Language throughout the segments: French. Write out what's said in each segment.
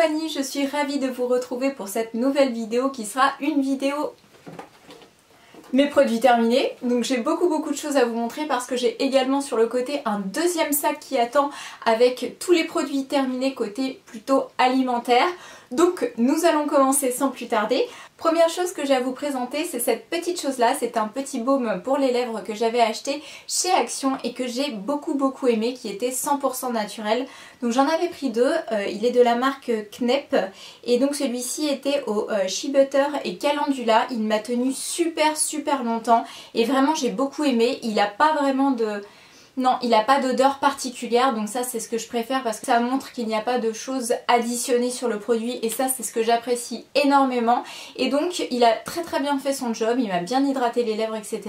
Annie, je suis ravie de vous retrouver pour cette nouvelle vidéo qui sera une vidéo mes produits terminés. Donc j'ai beaucoup de choses à vous montrer parce que j'ai également sur le côté un deuxième sac qui attend avec tous les produits terminés côté plutôt alimentaire. Donc nous allons commencer sans plus tarder. Première chose que j'ai à vous présenter, c'est cette petite chose là, c'est un petit baume pour les lèvres que j'avais acheté chez Action et que j'ai beaucoup aimé, qui était 100% naturel. Donc j'en avais pris deux, il est de la marque Knep et donc celui-ci était au Shea Butter et Calendula. Il m'a tenu super longtemps et vraiment j'ai beaucoup aimé. Il n'a pas vraiment de... Non, il n'a pas d'odeur particulière, donc ça c'est ce que je préfère parce que ça montre qu'il n'y a pas de choses additionnées sur le produit et ça c'est ce que j'apprécie énormément. Et donc il a très bien fait son job, il m'a bien hydraté les lèvres, etc.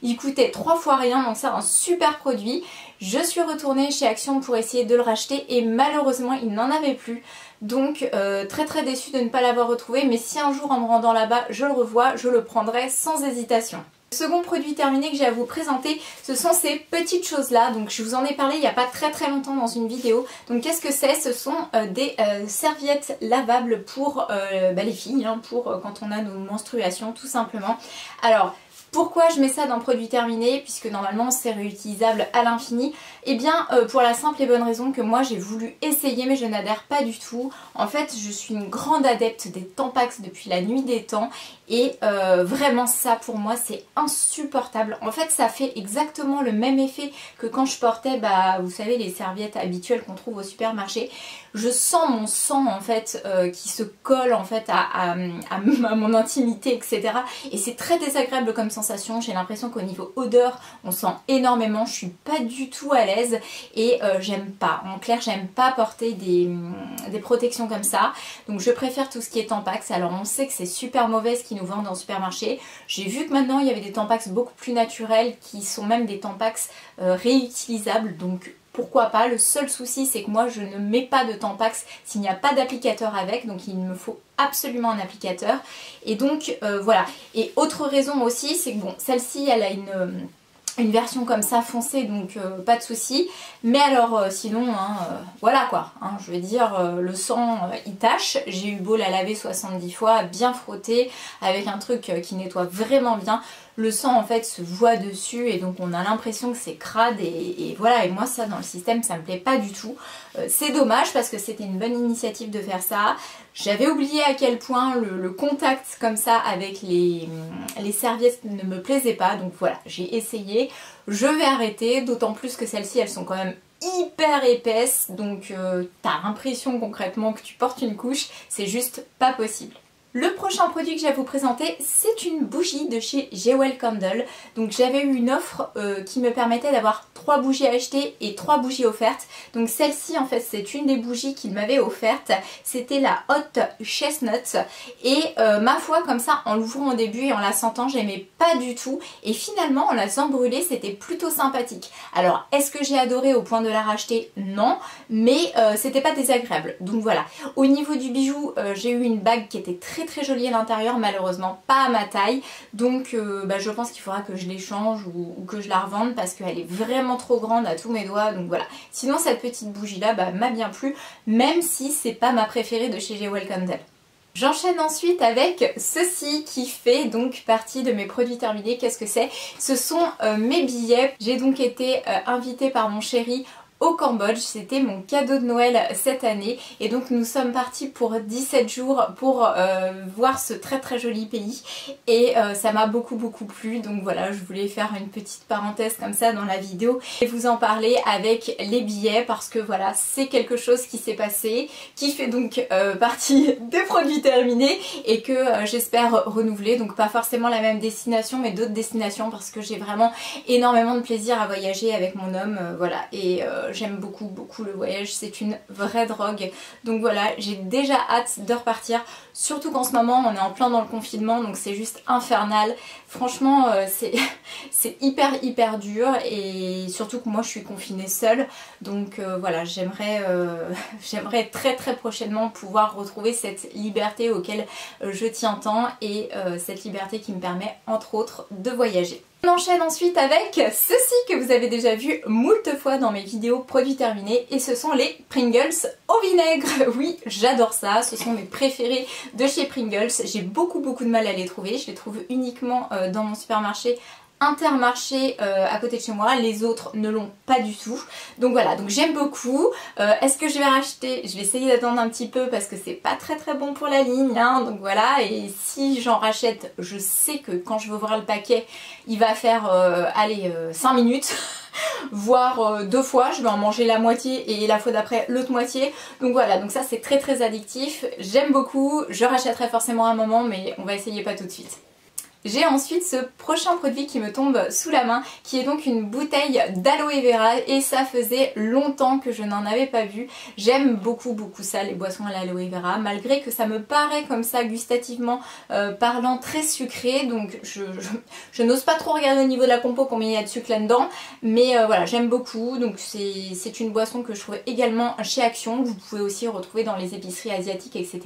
Il coûtait 3 fois rien, donc ça un super produit. Je suis retournée chez Action pour essayer de le racheter et malheureusement il n'en avait plus. Donc très déçue de ne pas l'avoir retrouvé, mais si un jour en me rendant là-bas je le revois, je le prendrai sans hésitation. Le second produit terminé que j'ai à vous présenter, ce sont ces petites choses là. Donc je vous en ai parlé il n'y a pas très longtemps dans une vidéo. Donc qu'est-ce que c'est? Ce sont des serviettes lavables pour les filles, hein, pour quand on a nos menstruations tout simplement. Alors pourquoi je mets ça dans produit terminé puisque normalement c'est réutilisable à l'infini? Eh bien pour la simple et bonne raison que moi j'ai voulu essayer mais je n'adhère pas du tout. En fait je suis une grande adepte des Tampax depuis la nuit des temps et vraiment ça pour moi c'est insupportable. En fait ça fait exactement le même effet que quand je portais vous savez les serviettes habituelles qu'on trouve au supermarché. Je sens mon sang en fait qui se colle en fait à mon intimité, etc. Et c'est très désagréable comme sensation. J'ai l'impression qu'au niveau odeur on sent énormément. Je suis pas du tout à l'aise et j'aime pas. En clair j'aime pas porter des protections comme ça. Donc je préfère tout ce qui est Tampax. Alors on sait que c'est super mauvais ce qu'ils nous vendent dans le supermarché. J'ai vu que maintenant il y avait des Tampax beaucoup plus naturels qui sont même des Tampax réutilisables. Donc pourquoi pas, le seul souci c'est que moi je ne mets pas de Tampax s'il n'y a pas d'applicateur avec, donc il me faut absolument un applicateur. Et donc voilà. Et autre raison aussi, c'est que bon, celle-ci elle a une version comme ça foncée, donc pas de souci. Mais alors sinon voilà quoi, hein, je veux dire le sang il tâche. J'ai eu beau la laver 70 fois, bien frotter avec un truc qui nettoie vraiment bien. Le sang en fait se voit dessus et donc on a l'impression que c'est crade et voilà. Et moi ça dans le système ça me plaît pas du tout. C'est dommage parce que c'était une bonne initiative de faire ça. J'avais oublié à quel point le contact comme ça avec les serviettes ne me plaisait pas. Donc voilà, j'ai essayé. Je vais arrêter, d'autant plus que celles-ci elles sont quand même hyper épaisses. Donc t'as l'impression concrètement que tu portes une couche. C'est juste pas possible. Le prochain produit que j'ai à vous présenter, c'est une bougie de chez Jewel Candle. Donc j'avais eu une offre qui me permettait d'avoir 3 bougies achetées et 3 bougies offertes. Donc celle-ci en fait c'est une des bougies qu'il m'avait offerte. C'était la Hot Chestnut. Et ma foi comme ça en l'ouvrant au début et en la sentant j'aimais pas du tout. Et finalement en la faisant brûler c'était plutôt sympathique. Alors est-ce que j'ai adoré au point de la racheter? Non. Mais c'était pas désagréable. Donc voilà. Au niveau du bijou j'ai eu une bague qui était très jolie à l'intérieur, malheureusement pas à ma taille, donc je pense qu'il faudra que je l'échange ou que je la revende parce qu'elle est vraiment trop grande à tous mes doigts. Donc voilà, sinon cette petite bougie là m'a bien plu, même si c'est pas ma préférée de chez Jewel Candle. J'enchaîne ensuite avec ceci qui fait donc partie de mes produits terminés. Qu'est-ce que c'est? Ce sont mes billets. J'ai donc été invitée par mon chéri au Cambodge, c'était mon cadeau de Noël cette année et donc nous sommes partis pour 17 jours pour voir ce très joli pays et ça m'a beaucoup plu. Donc voilà, je voulais faire une petite parenthèse comme ça dans la vidéo et vous en parler avec les billets parce que voilà, c'est quelque chose qui s'est passé, qui fait donc partie des produits terminés et que j'espère renouveler. Donc pas forcément la même destination mais d'autres destinations parce que j'ai vraiment énormément de plaisir à voyager avec mon homme, voilà. Et j'aime beaucoup le voyage, c'est une vraie drogue. Donc voilà, j'ai déjà hâte de repartir. Surtout qu'en ce moment on est en plein dans le confinement, donc c'est juste infernal. Franchement c'est hyper dur et surtout que moi je suis confinée seule. Donc voilà, j'aimerais très prochainement pouvoir retrouver cette liberté auquel je tiens tant et cette liberté qui me permet entre autres de voyager. On enchaîne ensuite avec ceci que vous avez déjà vu moult fois dans mes vidéos produits terminés et ce sont les Pringles au vinaigre. Oui, j'adore ça, ce sont mes préférés de chez Pringles. J'ai beaucoup de mal à les trouver, je les trouve uniquement dans mon supermarché Intermarché à côté de chez moi, les autres ne l'ont pas du tout. Donc voilà, donc j'aime beaucoup. Est-ce que je vais racheter? Je vais essayer d'attendre un petit peu parce que c'est pas très bon pour la ligne, hein, donc voilà. Et si j'en rachète, je sais que quand je vais ouvrir le paquet, il va faire 5 minutes. Voire 2 fois, je vais en manger la moitié et la fois d'après l'autre moitié. Donc voilà, donc ça c'est très addictif. J'aime beaucoup, je rachèterai forcément un moment mais on va essayer pas tout de suite. J'ai ensuite ce prochain produit qui me tombe sous la main, qui est donc une bouteille d'aloe vera et ça faisait longtemps que je n'en avais pas vu. J'aime beaucoup ça, les boissons à l'aloe vera, malgré que ça me paraît comme ça gustativement parlant très sucré, donc je n'ose pas trop regarder au niveau de la compo combien il y a de sucre là-dedans, mais voilà, j'aime beaucoup, donc c'est une boisson que je trouve également chez Action, vous pouvez aussi retrouver dans les épiceries asiatiques, etc.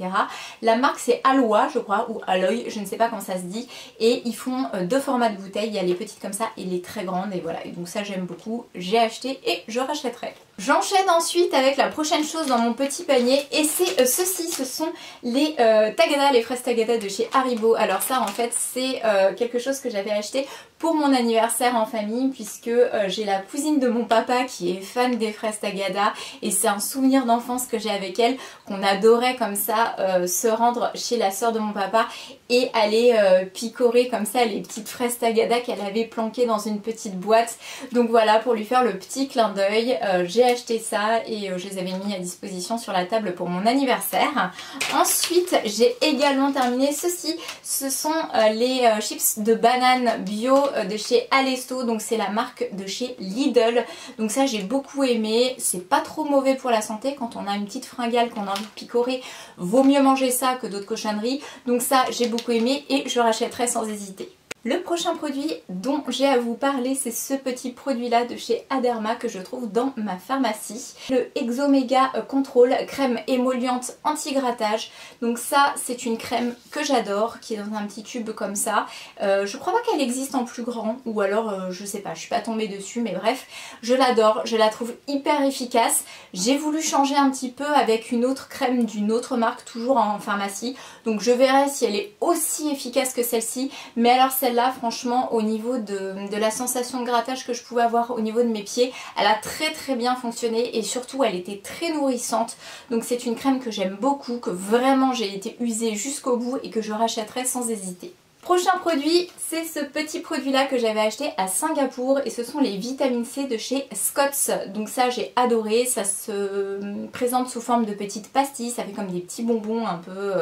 La marque c'est Aloha, je crois, ou Aloy, je ne sais pas comment ça se dit. Et ils font 2 formats de bouteilles, il y a les petites comme ça et les très grandes et voilà, et donc ça j'aime beaucoup, j'ai acheté et je rachèterai. J'enchaîne ensuite avec la prochaine chose dans mon petit panier et c'est ceci, ce sont les Tagada, les fraises Tagada de chez Haribo. Alors ça en fait c'est quelque chose que j'avais acheté pour mon anniversaire en famille puisque j'ai la cousine de mon papa qui est fan des fraises Tagada et c'est un souvenir d'enfance que j'ai avec elle, qu'on adorait comme ça se rendre chez la sœur de mon papa et aller picorer comme ça les petites fraises Tagada qu'elle avait planquées dans une petite boîte. Donc voilà, pour lui faire le petit clin d'œil, j'ai acheté ça et je les avais mis à disposition sur la table pour mon anniversaire. Ensuite j'ai également terminé ceci, ce sont les chips de banane bio de chez Alesto, donc c'est la marque de chez Lidl. Donc ça j'ai beaucoup aimé, c'est pas trop mauvais pour la santé quand on a une petite fringale qu'on a envie de picorer, vaut mieux manger ça que d'autres cochonneries. Donc ça j'ai beaucoup aimé et je rachèterai sans hésiter. Le prochain produit dont j'ai à vous parler, c'est ce petit produit là de chez Aderma que je trouve dans ma pharmacie. Le Exomega Control, crème émolliente anti-grattage. Donc ça c'est une crème que j'adore, qui est dans un petit tube comme ça. Je crois pas qu'elle existe en plus grand, ou alors je sais pas, je suis pas tombée dessus, mais bref, je l'adore, je la trouve hyper efficace. J'ai voulu changer un petit peu avec une autre crème d'une autre marque, toujours en pharmacie. Donc je verrai si elle est aussi efficace que celle-ci, mais alors celle-là franchement au niveau de la sensation de grattage que je pouvais avoir au niveau de mes pieds, elle a très bien fonctionné et surtout elle était très nourrissante. Donc c'est une crème que j'aime beaucoup, que vraiment j'ai été usée jusqu'au bout et que je rachèterai sans hésiter. Prochain produit, c'est ce petit produit là que j'avais acheté à Singapour et ce sont les vitamines C de chez Scott's. Donc ça j'ai adoré, ça se présente sous forme de petites pastilles, ça fait comme des petits bonbons un peu,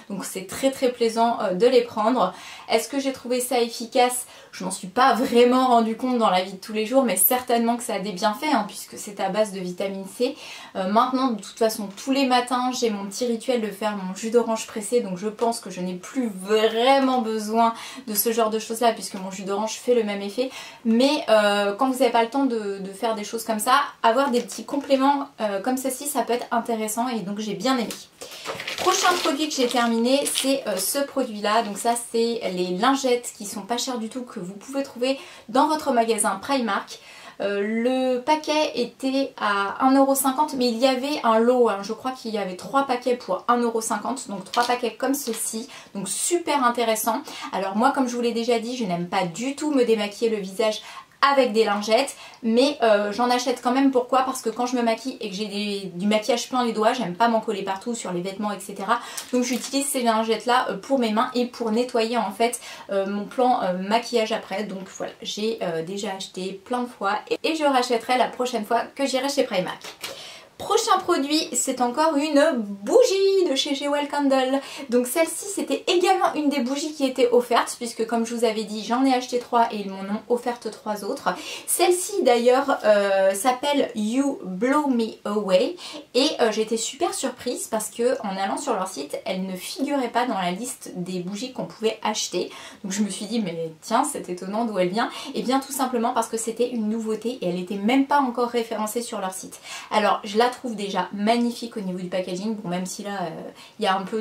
donc c'est très plaisant de les prendre. Est-ce que j'ai trouvé ça efficace? Je m'en suis pas vraiment rendu compte dans la vie de tous les jours, mais certainement que ça a des bienfaits hein, puisque c'est à base de vitamine C. Maintenant de toute façon tous les matins j'ai mon petit rituel de faire mon jus d'orange pressé, donc je pense que je n'ai plus vraiment besoin de ce genre de choses là puisque mon jus d'orange fait le même effet, mais quand vous n'avez pas le temps de faire des choses comme ça, avoir des petits compléments comme ceci ça peut être intéressant et donc j'ai bien aimé. Prochain produit que j'ai terminé, c'est ce produit là, donc ça c'est les lingettes qui sont pas chères du tout, que vous pouvez trouver dans votre magasin Primark. Le paquet était à 1,50 € mais il y avait un lot, hein, je crois qu'il y avait 3 paquets pour 1,50 €, donc 3 paquets comme ceci, donc super intéressant. Alors moi comme je vous l'ai déjà dit, je n'aime pas du tout me démaquiller le visage avec des lingettes, mais j'en achète quand même. Pourquoi? Parce que quand je me maquille et que j'ai du maquillage plein les doigts, j'aime pas m'en coller partout sur les vêtements, etc. Donc j'utilise ces lingettes là pour mes mains et pour nettoyer en fait mon plan maquillage après. Donc voilà, j'ai déjà acheté plein de fois et je rachèterai la prochaine fois que j'irai chez Primark. Prochain produit, c'est encore une bougie de chez Jewel Candle. Donc celle-ci c'était également une des bougies qui était offerte puisque comme je vous avais dit j'en ai acheté 3 et ils m'en ont offert 3 autres. Celle-ci d'ailleurs s'appelle You Blow Me Away et j'étais super surprise parce que en allant sur leur site elle ne figurait pas dans la liste des bougies qu'on pouvait acheter. Donc je me suis dit mais tiens c'est étonnant d'où elle vient. Et bien tout simplement parce que c'était une nouveauté et elle n'était même pas encore référencée sur leur site. Alors je la trouve déjà magnifique au niveau du packaging, bon même si là il y a un peu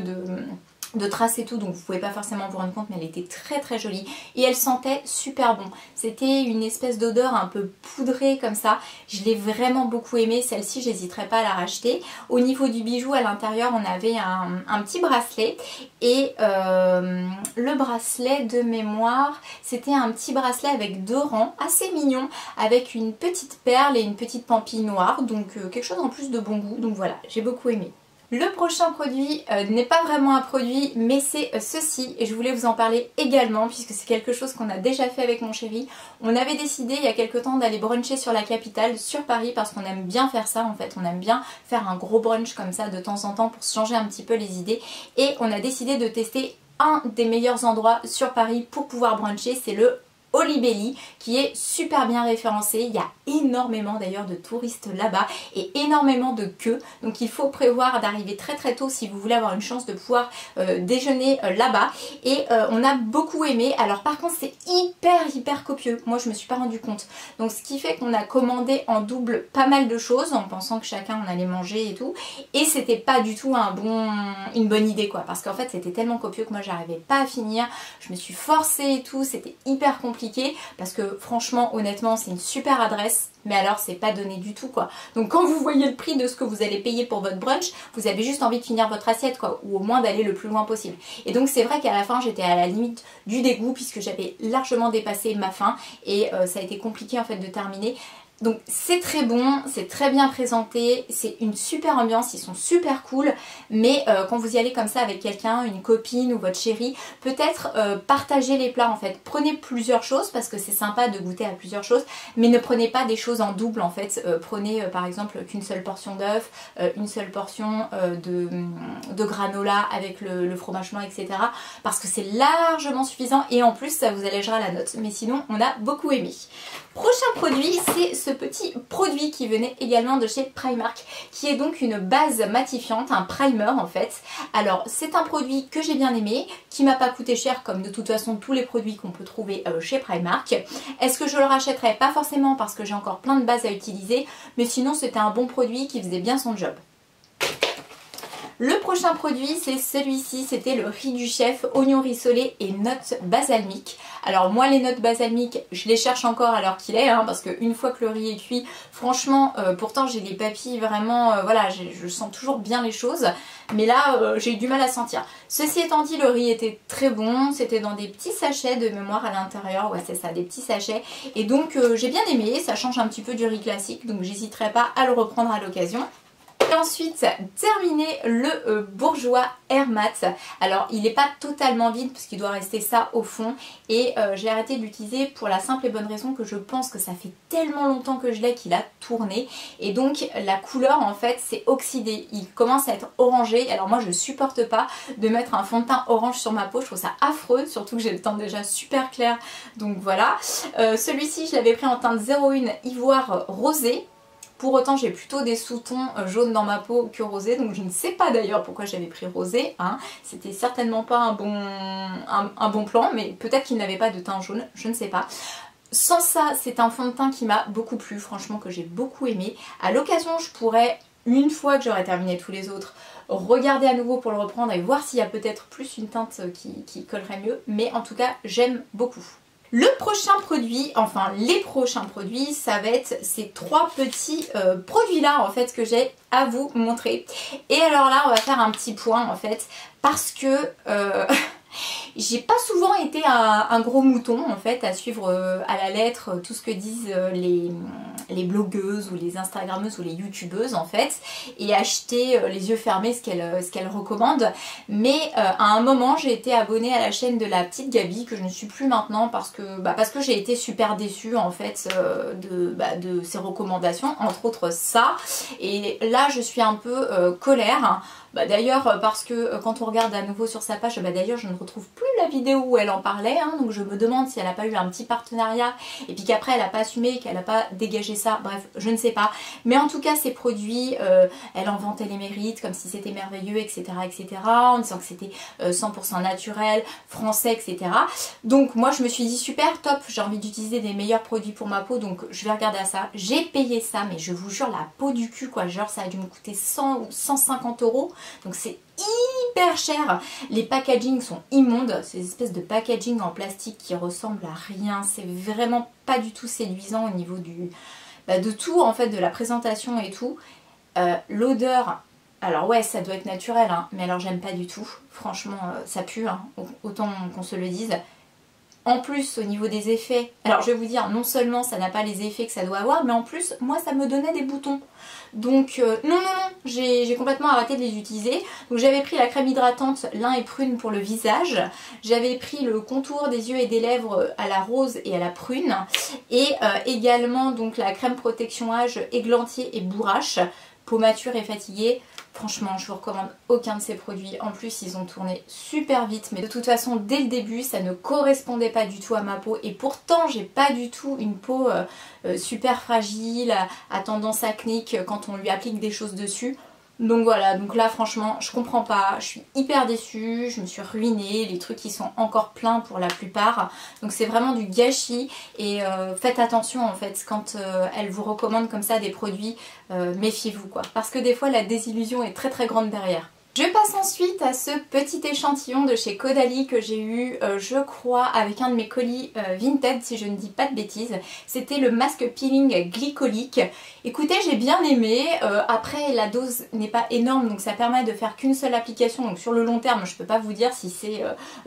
de traces et tout, donc vous pouvez pas forcément vous rendre compte, mais elle était très très jolie et elle sentait super bon. C'était une espèce d'odeur un peu poudrée comme ça, je l'ai vraiment beaucoup aimée, celle-ci j'hésiterai pas à la racheter. Au niveau du bijou, à l'intérieur on avait un petit bracelet et le bracelet de mémoire, c'était un petit bracelet avec 2 rangs, assez mignon, avec une petite perle et une petite pampille noire, donc quelque chose en plus de bon goût, donc voilà, j'ai beaucoup aimé. Le prochain produit n'est pas vraiment un produit, mais c'est ceci et je voulais vous en parler également puisque c'est quelque chose qu'on a déjà fait avec mon chéri. On avait décidé il y a quelques temps d'aller bruncher sur la capitale, sur Paris, parce qu'on aime bien faire ça en fait. On aime bien faire un gros brunch comme ça de temps en temps pour se changer un petit peu les idées. Et on a décidé de tester un des meilleurs endroits sur Paris pour pouvoir bruncher, c'est le Olibelli, qui est super bien référencé. Il y a énormément d'ailleurs de touristes là-bas et énormément de queues, donc il faut prévoir d'arriver très très tôt si vous voulez avoir une chance de pouvoir déjeuner là-bas. Et on a beaucoup aimé. Alors par contre c'est hyper copieux, moi je me suis pas rendu compte, donc ce qui fait qu'on a commandé en double pas mal de choses en pensant que chacun on allait manger et tout, et c'était pas du tout une bonne idée quoi, parce qu'en fait c'était tellement copieux que moi j'arrivais pas à finir, je me suis forcée et tout, c'était hyper compliqué parce que franchement honnêtement c'est une super adresse, mais alors c'est pas donné du tout quoi. Donc quand vous voyez le prix de ce que vous allez payer pour votre brunch, vous avez juste envie de finir votre assiette quoi, ou au moins d'aller le plus loin possible. Et donc c'est vrai qu'à la fin j'étais à la limite du dégoût puisque j'avais largement dépassé ma faim et ça a été compliqué en fait de terminer. Donc c'est très bon, c'est très bien présenté, c'est une super ambiance, ils sont super cool, mais quand vous y allez comme ça avec quelqu'un, une copine ou votre chéri, peut-être partagez les plats en fait. Prenez plusieurs choses parce que c'est sympa de goûter à plusieurs choses, mais ne prenez pas des choses en double en fait. Prenez par exemple qu'une seule portion d'œuf, une seule portion de granola avec le fromage blanc, etc. Parce que c'est largement suffisant et en plus ça vous allégera la note. Mais sinon on a beaucoup aimé. Prochain produit, c'est ce petit produit qui venait également de chez Primark, qui est donc une base matifiante, un primer en fait. Alors c'est un produit que j'ai bien aimé, qui m'a pas coûté cher comme de toute façon tous les produits qu'on peut trouver chez Primark. Est-ce que je le rachèterais? Pas forcément parce que j'ai encore plein de bases à utiliser, mais sinon c'était un bon produit qui faisait bien son job. Le prochain produit c'est celui-ci, c'était le riz du chef, oignon rissolé et notes balsamiques. Alors moi les notes balsamiques je les cherche encore à l'heure qu'il est hein, parce qu'une fois que le riz est cuit, franchement pourtant j'ai les papilles vraiment, voilà je sens toujours bien les choses, mais là j'ai eu du mal à sentir. Ceci étant dit, le riz était très bon, c'était dans des petits sachets de mémoire à l'intérieur, ouais c'est ça, des petits sachets, et donc j'ai bien aimé, ça change un petit peu du riz classique, donc j'hésiterai pas à le reprendre à l'occasion. Et ensuite, terminer le bourgeois Airmat. Alors, il n'est pas totalement vide parce qu'il doit rester ça au fond. Et j'ai arrêté de l'utiliser pour la simple et bonne raison que je pense que ça fait tellement longtemps que je l'ai qu'il a tourné. Et donc, la couleur, en fait, c'est oxydé. Il commence à être orangé. Alors moi, je supporte pas de mettre un fond de teint orange sur ma peau. Je trouve ça affreux, surtout que j'ai le teint déjà super clair. Donc voilà. Celui-ci, je l'avais pris en teinte 01 ivoire rosé. Pour autant j'ai plutôt des sous-tons jaunes dans ma peau que rosé, donc je ne sais pas d'ailleurs pourquoi j'avais pris rosé, hein. C'était certainement pas un bon plan, mais peut-être qu'il n'avait pas de teint jaune, je ne sais pas. Sans ça, c'est un fond de teint qui m'a beaucoup plu, franchement que j'ai beaucoup aimé. À l'occasion je pourrais, une fois que j'aurai terminé tous les autres, regarder à nouveau pour le reprendre et voir s'il y a peut-être plus une teinte qui collerait mieux, mais en tout cas j'aime beaucoup. Le prochain produit, enfin les prochains produits, ça va être ces 3 petits produits là en fait que j'ai à vous montrer. Et alors là on va faire un petit point en fait parce que j'ai pas souvent été un gros mouton en fait à suivre à la lettre tout ce que disent les blogueuses ou les instagrammeuses ou les youtubeuses en fait, et acheter les yeux fermés ce qu'elles recommandent. Mais à un moment j'ai été abonnée à la chaîne de la petite Gabi, que je ne suis plus maintenant parce que j'ai été super déçue en fait de ses recommandations, entre autres ça. Et là je suis un peu colère. D'ailleurs parce que quand on regarde à nouveau sur sa page, d'ailleurs je ne retrouve plus la vidéo où elle en parlait, hein, donc je me demande si elle n'a pas eu un petit partenariat et puis qu'après elle n'a pas assumé, qu'elle n'a pas dégagé ça, bref je ne sais pas. Mais en tout cas ces produits, elle en vantait les mérites comme si c'était merveilleux, etc., en disant que c'était 100% naturel, français, etc. Donc moi je me suis dit super, top, j'ai envie d'utiliser des meilleurs produits pour ma peau, donc je vais regarder à ça. J'ai payé ça, mais je vous jure la peau du cul quoi, genre ça a dû me coûter 100 ou 150 €. Donc c'est hyper cher. Les packaging sont immondes, ces espèces de packaging en plastique qui ressemblent à rien. C'est vraiment pas du tout séduisant au niveau de tout en fait, de la présentation et tout. L'odeur, alors ouais ça doit être naturel hein, mais alors j'aime pas du tout. Franchement ça pue hein, autant qu'on se le dise. En plus au niveau des effets, alors je vais vous dire non seulement ça n'a pas les effets que ça doit avoir, mais en plus moi ça me donnait des boutons. Donc non, j'ai complètement arrêté de les utiliser. Donc j'avais pris la crème hydratante lin et prune pour le visage. J'avais pris le contour des yeux et des lèvres à la rose et à la prune. Et également donc la crème protection âge églantier et bourrache. Peau mature et fatiguée. Franchement, je vous recommande aucun de ces produits. En plus, ils ont tourné super vite. Mais de toute façon, dès le début, ça ne correspondait pas du tout à ma peau. Et pourtant, j'ai pas du tout une peau super fragile, à tendance acnéique quand on lui applique des choses dessus. Donc voilà, donc là franchement je comprends pas, je suis hyper déçue, je me suis ruinée, les trucs ils sont encore pleins pour la plupart. Donc c'est vraiment du gâchis et faites attention en fait quand elle vous recommande comme ça des produits, méfiez-vous quoi. Parce que des fois la désillusion est très très grande derrière. Je passe ensuite à ce petit échantillon de chez Caudalie que j'ai eu, je crois, avec un de mes colis Vinted, si je ne dis pas de bêtises. C'était le masque peeling glycolique. Écoutez, j'ai bien aimé. Après, la dose n'est pas énorme, donc ça permet de faire qu'une seule application. Donc sur le long terme, je ne peux pas vous dire si c'est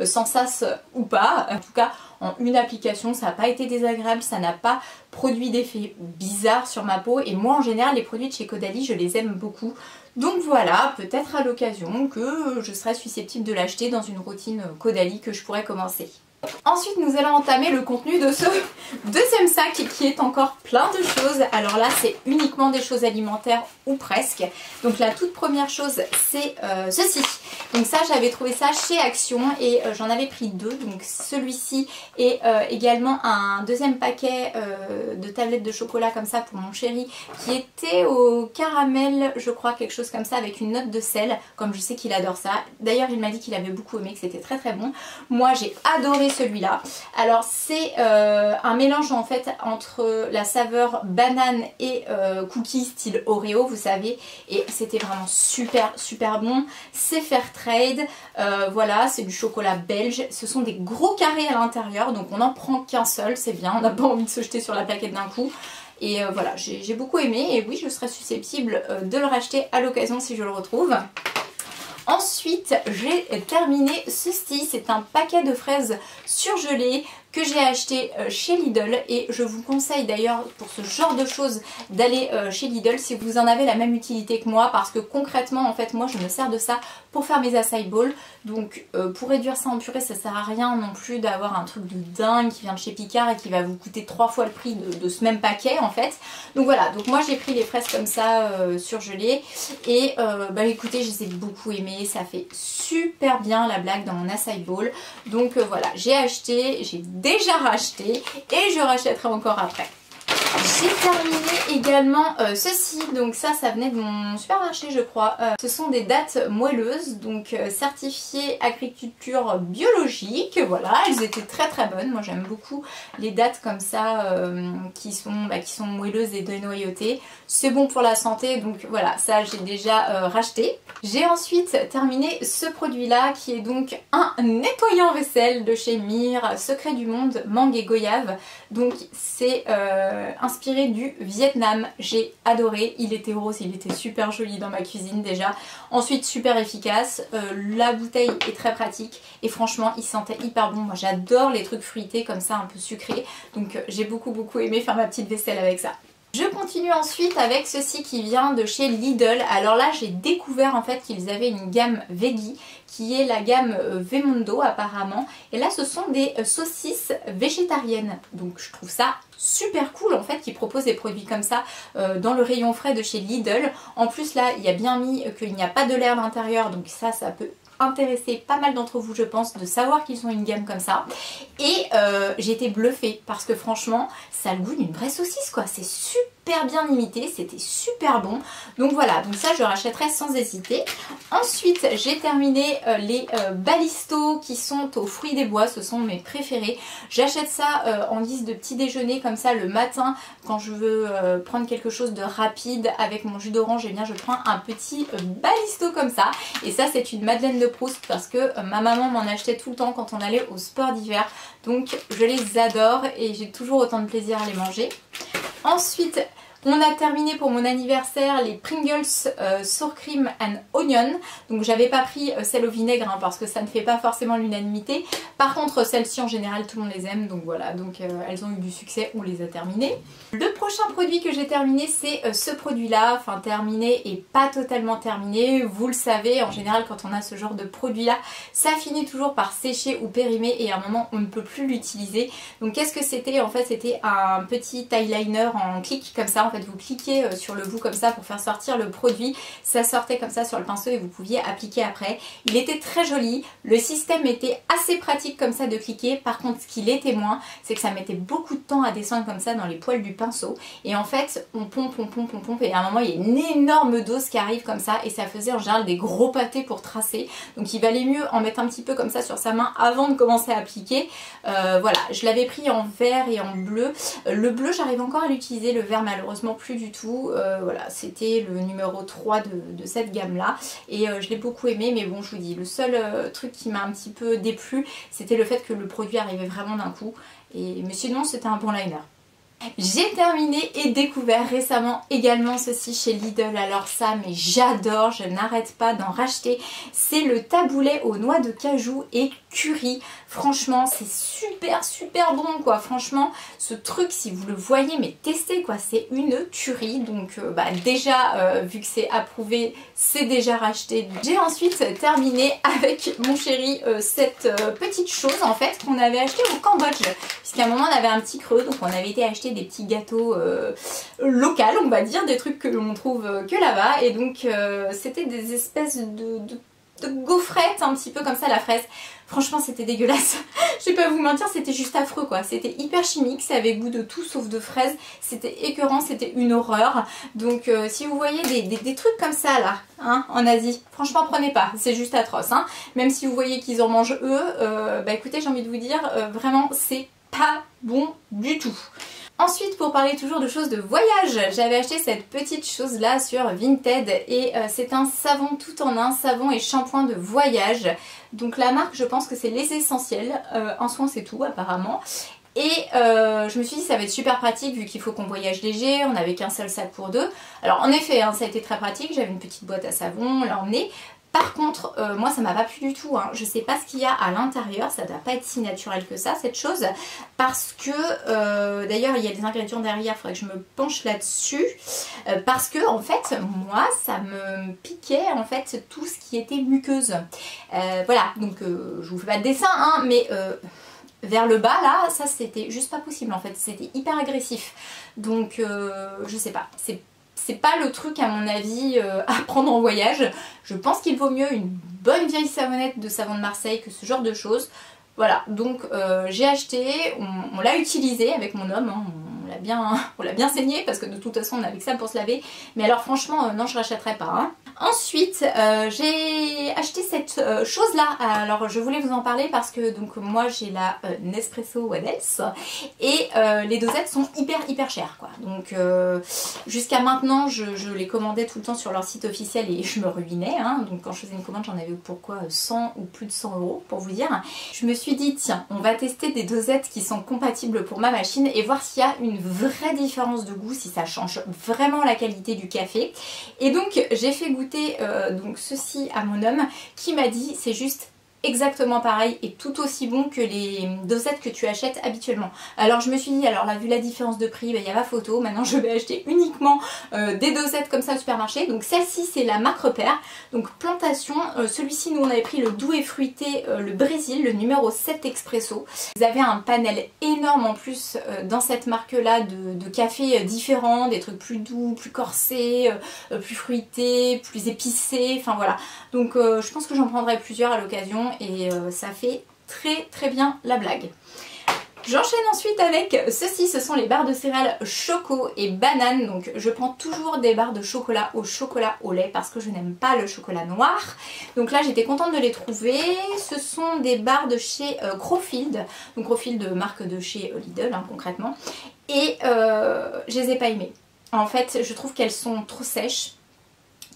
sans sas ou pas. En tout cas, en une application, ça n'a pas été désagréable, ça n'a pas produit d'effet bizarre sur ma peau. Et moi, en général, les produits de chez Caudalie, je les aime beaucoup. Donc voilà, peut-être à l'occasion que je serais susceptible de l'acheter dans une routine Caudalie que je pourrais commencer. Ensuite nous allons entamer le contenu de ce deuxième sac qui est encore plein de choses. Alors là c'est uniquement des choses alimentaires ou presque. Donc la toute première chose c'est ceci. Donc ça j'avais trouvé ça chez Action et j'en avais pris deux. Donc celui-ci et également un deuxième paquet de tablettes de chocolat comme ça pour mon chéri qui était au caramel je crois, quelque chose comme ça avec une note de sel. Comme je sais qu'il adore ça. D'ailleurs il m'a dit qu'il avait beaucoup aimé, que c'était très très bon. Moi j'ai adoré celui-là. Alors c'est un mélange en fait entre la saveur banane et cookie style Oreo vous savez, et c'était vraiment super super bon. C'est Fairtrade, voilà, c'est du chocolat belge, ce sont des gros carrés à l'intérieur donc on n'en prend qu'un seul, c'est bien, on n'a pas envie de se jeter sur la plaquette d'un coup. Et voilà, j'ai beaucoup aimé et oui je serais susceptible de le racheter à l'occasion si je le retrouve. Ensuite, j'ai terminé ceci, c'est un paquet de fraises surgelées que j'ai acheté chez Lidl et je vous conseille d'ailleurs pour ce genre de choses d'aller chez Lidl si vous en avez la même utilité que moi, parce que concrètement en fait moi je me sers de ça pour faire mes acai bowls. Donc pour réduire ça en purée ça sert à rien non plus d'avoir un truc de dingue qui vient de chez Picard et qui va vous coûter 3 fois le prix de ce même paquet en fait. Donc voilà, donc moi j'ai pris les fraises comme ça surgelées et bah écoutez je les ai beaucoup aimées, ça fait super bien la blague dans mon acai bowl. Donc voilà, j'ai acheté, j'ai déjà racheté et je rachèterai encore après. J'ai terminé également ceci, donc ça venait de mon supermarché je crois. Ce sont des dattes moelleuses, donc certifiées agriculture biologique, voilà, elles étaient très très bonnes. Moi j'aime beaucoup les dattes comme ça qui sont moelleuses et dénoyautées. C'est bon pour la santé, donc voilà, ça j'ai déjà racheté. J'ai ensuite terminé ce produit là qui est donc un nettoyant vaisselle de chez Mire, Secret du Monde, mangue et goyave. Donc c'est inspiré du Vietnam, j'ai adoré, il était rose, il était super joli dans ma cuisine déjà. Ensuite super efficace, la bouteille est très pratique et franchement il sentait hyper bon. Moi j'adore les trucs fruités comme ça un peu sucrés, donc j'ai beaucoup aimé faire ma petite vaisselle avec ça. Je continue ensuite avec ceci qui vient de chez Lidl. Alors là j'ai découvert en fait qu'ils avaient une gamme veggie qui est la gamme Vemondo apparemment. Et là ce sont des saucisses végétariennes. Donc je trouve ça super cool en fait qu'ils proposent des produits comme ça dans le rayon frais de chez Lidl. En plus là il y a bien mis qu'il n'y a pas de lait à l'intérieur, donc ça peut intéresser pas mal d'entre vous je pense de savoir qu'ils ont une gamme comme ça. Et j'ai été bluffée parce que franchement ça a le goût d'une vraie saucisse quoi, c'est super super bien imité, c'était super bon. Donc voilà, donc ça je rachèterai sans hésiter. Ensuite j'ai terminé les Balisto qui sont aux fruits des bois, ce sont mes préférés. J'achète ça en guise de petit déjeuner comme ça le matin quand je veux prendre quelque chose de rapide avec mon jus d'orange. Et bien je prends un petit Balisto comme ça. Et ça c'est une Madeleine de Proust parce que ma maman m'en achetait tout le temps quand on allait au sport d'hiver. Donc je les adore et j'ai toujours autant de plaisir à les manger. Ensuite, on a terminé pour mon anniversaire les Pringles Sour Cream and Onion. Donc j'avais pas pris celle au vinaigre hein, parce que ça ne fait pas forcément l'unanimité. Par contre celles-ci en général tout le monde les aime. Donc voilà, donc elles ont eu du succès, on les a terminées. Le prochain produit que j'ai terminé c'est ce produit là. Enfin terminé et pas totalement terminé. Vous le savez, en général quand on a ce genre de produit là, ça finit toujours par sécher ou périmer et à un moment on ne peut plus l'utiliser. Donc qu'est-ce que c'était? En fait c'était un petit eyeliner en clic comme ça. En fait vous cliquez sur le bout comme ça pour faire sortir le produit, ça sortait comme ça sur le pinceau et vous pouviez appliquer après. Il était très joli, le système était assez pratique comme ça de cliquer. Par contre ce qu'il était moins, c'est que ça mettait beaucoup de temps à descendre comme ça dans les poils du pinceau et en fait on pompe et à un moment il y a une énorme dose qui arrive comme ça et ça faisait en général des gros pâtés pour tracer. Donc il valait mieux en mettre un petit peu comme ça sur sa main avant de commencer à appliquer. Voilà, je l'avais pris en vert et en bleu. Le bleu j'arrive encore à l'utiliser, le vert malheureusement plus du tout. Voilà, c'était le numéro 3 de cette gamme là et je l'ai beaucoup aimé, mais bon je vous dis, le seul truc qui m'a un petit peu déplu c'était le fait que le produit arrivait vraiment d'un coup mais sinon c'était un bon liner. J'ai terminé et découvert récemment également ceci chez Lidl. Alors ça, mais j'adore, je n'arrête pas d'en racheter. C'est le taboulet aux noix de cajou et curry. Franchement, c'est super bon quoi. Franchement, ce truc, si vous le voyez, mais testez quoi. C'est une tuerie. Donc déjà, vu que c'est approuvé, c'est déjà racheté. J'ai ensuite terminé avec mon chéri cette petite chose en fait qu'on avait acheté au Cambodge. Puisqu'à un moment, on avait un petit creux, donc on avait été acheter des petits gâteaux locaux, on va dire, des trucs que l'on trouve que là-bas. Et donc c'était des espèces de gaufrettes un petit peu comme ça, la fraise. Franchement c'était dégueulasse. Je vais pas vous mentir, c'était juste affreux quoi. C'était hyper chimique, ça avait goût de tout sauf de fraise. C'était écœurant, c'était une horreur. Donc si vous voyez des trucs comme ça là, hein, en Asie, franchement prenez pas, c'est juste atroce. Hein. Même si vous voyez qu'ils en mangent eux, bah écoutez, j'ai envie de vous dire, vraiment c'est pas bon du tout. Ensuite, pour parler toujours de choses de voyage, j'avais acheté cette petite chose là sur Vinted et c'est un savon tout en un, savon et shampoing de voyage. Donc la marque, je pense que c'est Les Essentiels, en soin c'est tout apparemment. Et je me suis dit ça va être super pratique vu qu'il faut qu'on voyage léger, on n'avait qu'un seul sac pour deux. Alors en effet, hein, ça a été très pratique, j'avais une petite boîte à savon, là on est. Par contre, moi ça m'a pas plu du tout, hein. Je sais pas ce qu'il y a à l'intérieur, ça doit pas être si naturel que ça cette chose, parce que d'ailleurs il y a des ingrédients derrière, il faudrait que je me penche là-dessus, parce que en fait moi ça me piquait en fait tout ce qui était muqueuse. Voilà, donc je vous fais pas de dessin, hein, mais vers le bas là, ça c'était juste pas possible en fait, c'était hyper agressif. Donc je sais pas, c'est pas le truc à mon avis à prendre en voyage. Je pense qu'il vaut mieux une bonne vieille savonnette de savon de Marseille que ce genre de choses. Voilà, donc j'ai acheté, on l'a utilisé avec mon homme, hein, on l'a bien saigné parce que de toute façon on avait que ça pour se laver. Mais alors franchement non, je rachèterai pas. Hein. Ensuite j'ai acheté cette chose là, alors je voulais vous en parler parce que donc moi j'ai la Nespresso What Else et les dosettes sont hyper chères quoi. Donc jusqu'à maintenant je les commandais tout le temps sur leur site officiel et je me ruinais. Hein. Donc quand je faisais une commande j'en avais pourquoi 100 ou plus de 100 € pour vous dire. Je me suis dit tiens on va tester des dosettes qui sont compatibles pour ma machine et voir s'il y a une vraie différence de goût, si ça change vraiment la qualité du café. Et donc j'ai fait goûter donc ceci à mon homme qui m'a dit c'est juste exactement pareil et tout aussi bon que les dosettes que tu achètes habituellement. Alors je me suis dit, alors là vu la différence de prix, il y a ma photo, maintenant je vais acheter uniquement des dosettes comme ça au supermarché. Donc celle-ci c'est la marque Repère, donc plantation, celui-ci nous on avait pris le doux et fruité, le Brésil, le numéro 7 expresso. Vous avez un panel énorme en plus dans cette marque là de café différents, des trucs plus doux, plus corsés, plus fruités, plus épicés, enfin voilà. Donc je pense que j'en prendrai plusieurs à l'occasion et ça fait très bien la blague. J'enchaîne ensuite avec ceci, ce sont les barres de céréales choco et banane. Donc je prends toujours des barres de chocolat au lait parce que je n'aime pas le chocolat noir. Donc là j'étais contente de les trouver. Ce sont des barres de chez Crowfield. Donc Crowfield, marque de chez Lidl hein, concrètement. Et je les ai pas aimées. En fait je trouve qu'elles sont trop sèches,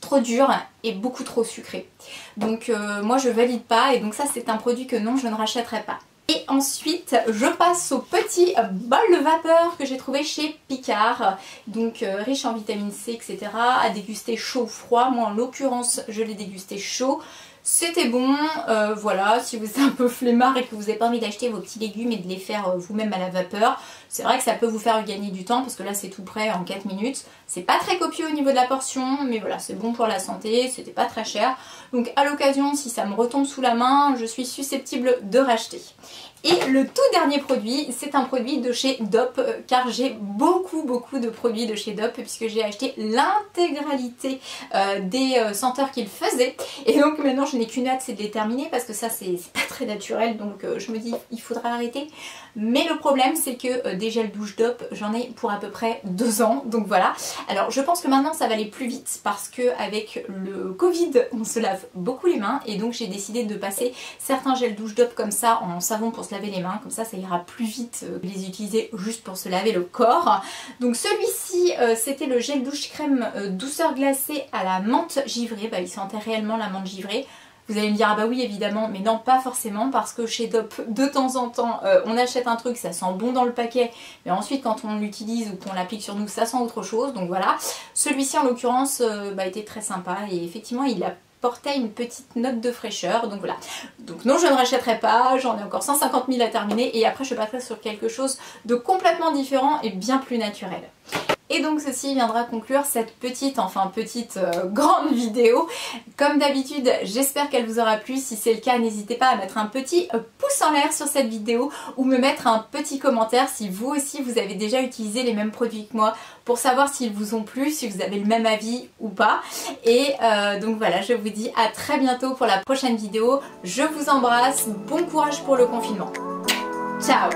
trop dures et beaucoup trop sucrées. Donc moi je valide pas et donc ça c'est un produit que non je ne rachèterai pas. Et ensuite je passe au petit bol de vapeur que j'ai trouvé chez Picard, donc riche en vitamine C etc, à déguster chaud ou froid. Moi en l'occurrence je l'ai dégusté chaud. C'était bon, voilà, si vous êtes un peu flemmard et que vous n'avez pas envie d'acheter vos petits légumes et de les faire vous-même à la vapeur, c'est vrai que ça peut vous faire gagner du temps parce que là c'est tout prêt en 4 minutes. C'est pas très copieux au niveau de la portion, mais voilà, c'est bon pour la santé, c'était pas très cher. Donc à l'occasion, si ça me retombe sous la main, je suis susceptible de racheter. Et le tout dernier produit, c'est un produit de chez Dop, car j'ai beaucoup de produits de chez Dop puisque j'ai acheté l'intégralité des senteurs qu'ils faisaient. Et donc maintenant je n'ai qu'une hâte, c'est de les terminer parce que ça c'est pas très naturel, donc je me dis il faudra arrêter. Mais le problème c'est que des gels douche Dop, j'en ai pour à peu près 2 ans, donc voilà. Alors je pense que maintenant ça va aller plus vite parce que avec le Covid on se lave beaucoup les mains et donc j'ai décidé de passer certains gels douche Dop comme ça en savon pour se laver les mains, comme ça ça ira plus vite que les utiliser juste pour se laver le corps. Donc celui-ci c'était le gel douche crème douceur glacée à la menthe givrée, bah il sentait réellement la menthe givrée. Vous allez me dire ah bah oui évidemment, mais non pas forcément parce que chez Dop de temps en temps on achète un truc, ça sent bon dans le paquet, mais ensuite quand on l'utilise ou qu'on l'applique sur nous ça sent autre chose, donc voilà. Celui-ci en l'occurrence était très sympa et effectivement il apportait une petite note de fraîcheur, donc voilà. Donc non je ne rachèterai pas, j'en ai encore 150 000 à terminer et après je passerai sur quelque chose de complètement différent et bien plus naturel. Et donc ceci viendra conclure cette petite grande vidéo. Comme d'habitude, j'espère qu'elle vous aura plu. Si c'est le cas, n'hésitez pas à mettre un petit pouce en l'air sur cette vidéo ou me mettre un petit commentaire si vous aussi vous avez déjà utilisé les mêmes produits que moi pour savoir s'ils vous ont plu, si vous avez le même avis ou pas. Et donc voilà, je vous dis à très bientôt pour la prochaine vidéo. Je vous embrasse, bon courage pour le confinement. Ciao!